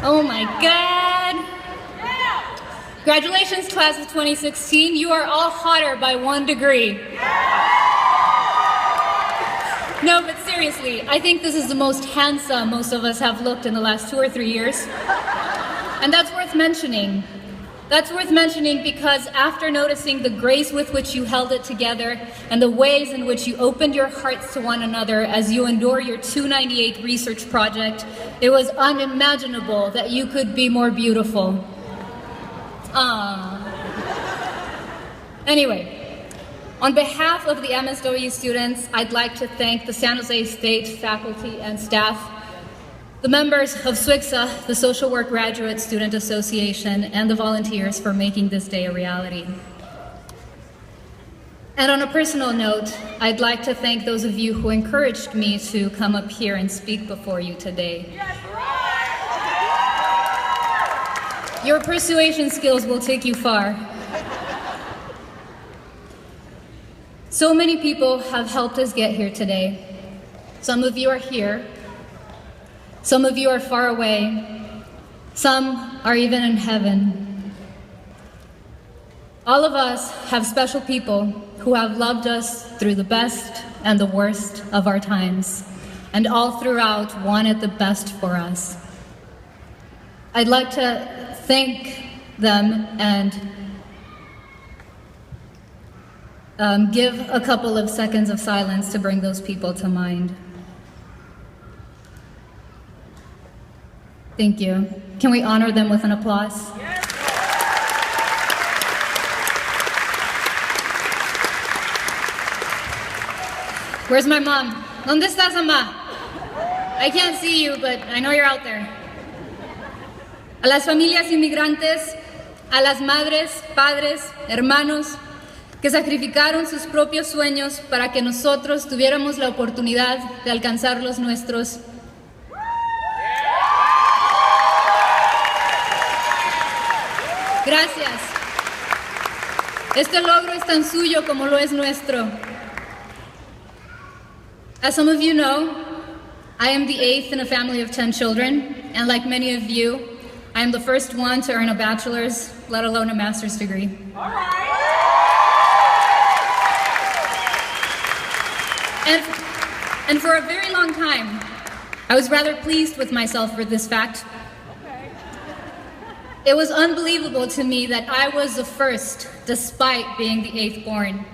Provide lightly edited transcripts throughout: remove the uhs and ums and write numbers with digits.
Oh my God. Congratulations, class of 2016. You are all hotter by 1 degree. No, but seriously, I think this is the most handsome most of us have looked in the last 2 or 3 years. And that's worth mentioning. That's worth mentioning because after noticing the grace with which you held it together and the ways in which you opened your hearts to one another as you endure your 298 research project, it was unimaginable that you could be more beautiful. Anyway, on behalf of the MSW students, I'd like to thank the San Jose State faculty and staff, the members of SWICSA, the Social Work Graduate Student Association, and the volunteers for making this day a reality. And on a personal note, I'd like to thank those of you who encouraged me to come up here and speak before you today. Your persuasion skills will take you far. So many people have helped us get here today. Some of you are here. Some of you are far away. Some are even in heaven. All of us have special people who have loved us through the best and the worst of our times, and all throughout wanted the best for us. I'd like to thank them and give a couple of seconds of silence to bring those people to mind. Thank you. Can we honor them with an applause? Yes. Where's my mom? ¿Dónde estás, mamá? I can't see you, but I know you're out there. A las familias inmigrantes, a las madres, padres, hermanos, que sacrificaron sus propios sueños para que nosotros tuviéramos la oportunidad de alcanzar los nuestros. Gracias. Este logro es tan suyo como lo es nuestro. As some of you know, I am the 8th in a family of 10 children, and like many of you, I am the first one to earn a bachelor's, let alone a master's degree. All right. And for a very long time, I was rather pleased with myself for this fact. It was unbelievable to me that I was the first, despite being the 8th born.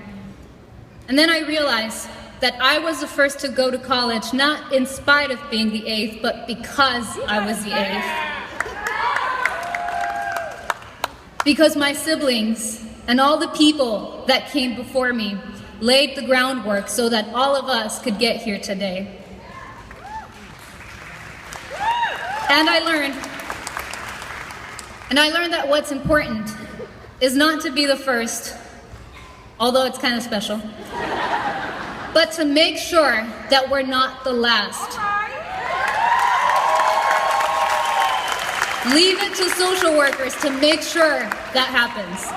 And then I realized that I was the first to go to college, not in spite of being the 8th, but because I was the 8th. Because my siblings and all the people that came before me laid the groundwork so that all of us could get here today. And I learned that what's important is not to be the first, although it's kind of special, but to make sure that we're not the last. Leave it to social workers to make sure that happens.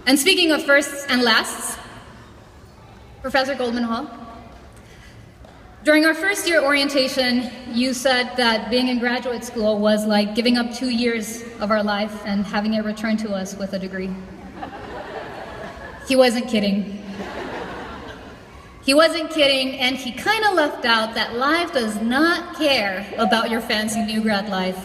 And speaking of firsts and lasts, Professor Goldman Hall, during our first year orientation, you said that being in graduate school was like giving up 2 years of our life and having it returned to us with a degree. He wasn't kidding. He wasn't kidding, and he kind of left out that life does not care about your fancy new grad life.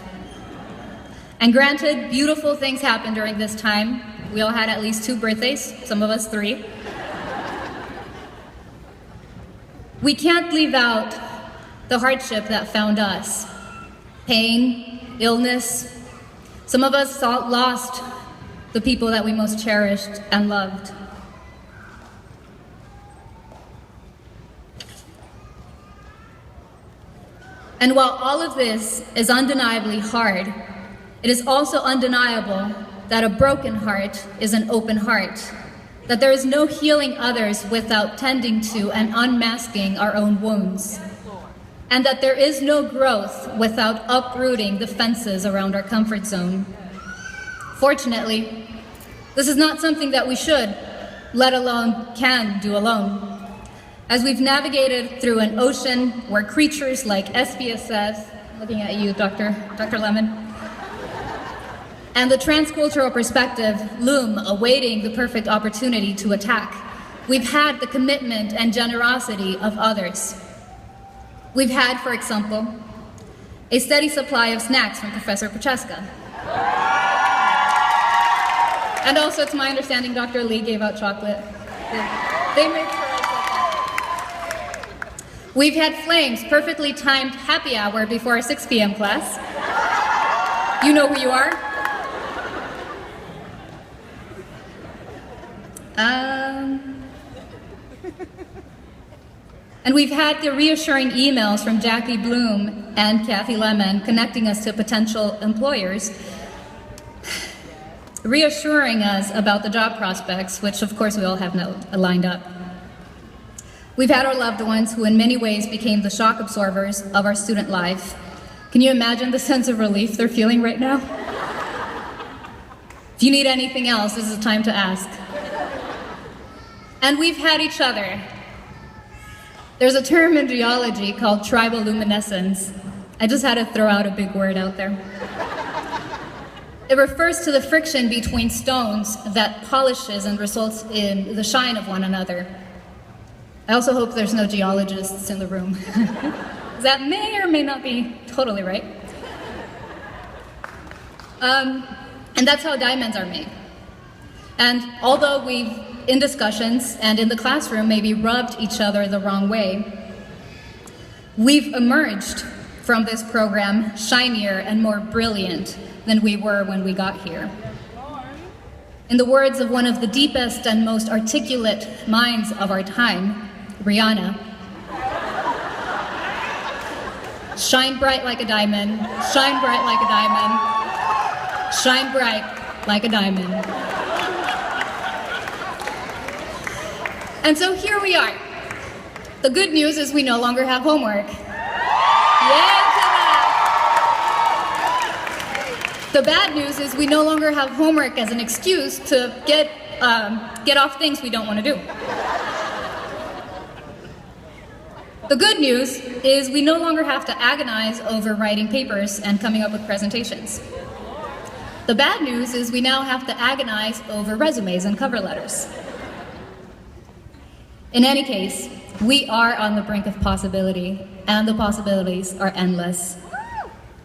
And granted, beautiful things happened during this time. We all had at least 2 birthdays, some of us 3. We can't leave out the hardship that found us. Pain, illness. Some of us lost the people that we most cherished and loved. And while all of this is undeniably hard, it is also undeniable that a broken heart is an open heart, that there is no healing others without tending to and unmasking our own wounds, and that there is no growth without uprooting the fences around our comfort zone. Fortunately, this is not something that we should, let alone can, do alone. As we've navigated through an ocean where creatures like SJSU looking at you, Dr. Lemon, and the transcultural perspective loom, awaiting the perfect opportunity to attack. We've had the commitment and generosity of others. We've had, for example, a steady supply of snacks from Professor Prochaska. And also, it's my understanding Dr. Lee gave out chocolate. They made sure I said that. We've had Flame's perfectly timed happy hour before our 6 p.m. class. You know who you are? And we've had the reassuring emails from Jackie Bloom and Kathy Lemon connecting us to potential employers, reassuring us about the job prospects, which of course we all have now lined up. We've had our loved ones who in many ways became the shock absorbers of our student life. Can you imagine the sense of relief they're feeling right now? If you need anything else, this is the time to ask. And we've had each other. There's a term in geology called triboluminescence. I just had to throw out a big word out there. It refers to the friction between stones that polishes and results in the shine of one another. I also hope there's no geologists in the room. That may or may not be totally right. And that's how diamonds are made. And although we've, in discussions and in the classroom, maybe rubbed each other the wrong way, we've emerged from this program shinier and more brilliant than we were when we got here. In the words of one of the deepest and most articulate minds of our time, Rihanna, shine bright like a diamond, shine bright like a diamond, shine bright like a diamond. And so here we are. The good news is we no longer have homework. Yeah, to that. The bad news is we no longer have homework as an excuse to get off things we don't want to do. The good news is we no longer have to agonize over writing papers and coming up with presentations. The bad news is we now have to agonize over resumes and cover letters. In any case, we are on the brink of possibility, and the possibilities are endless.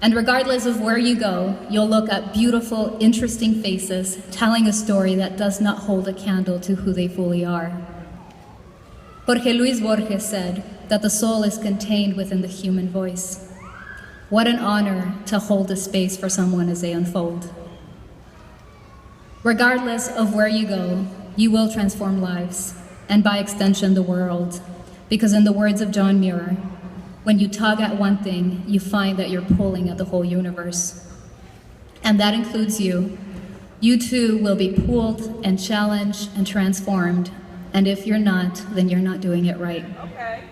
And regardless of where you go, you'll look at beautiful, interesting faces telling a story that does not hold a candle to who they fully are. Jorge Luis Borges said that the soul is contained within the human voice. What an honor to hold a space for someone as they unfold. Regardless of where you go, you will transform lives, and by extension, the world. Because in the words of John Muir, when you tug at one thing, you find that you're pulling at the whole universe. And that includes you. You too will be pulled and challenged and transformed. And if you're not, then you're not doing it right. Okay.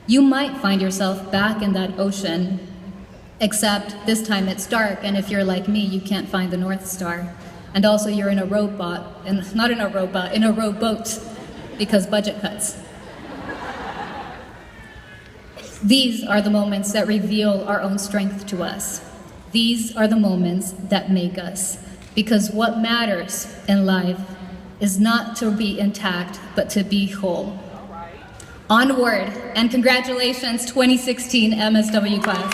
You might find yourself back in that ocean, except this time it's dark, and if you're like me, you can't find the North Star. And also you're in a rowboat, and not in a rowboat, in a rowboat, because budget cuts. These are the moments that reveal our own strength to us. These are the moments that make us. Because what matters in life is not to be intact, but to be whole. Onward, and congratulations, 2016 MSW class.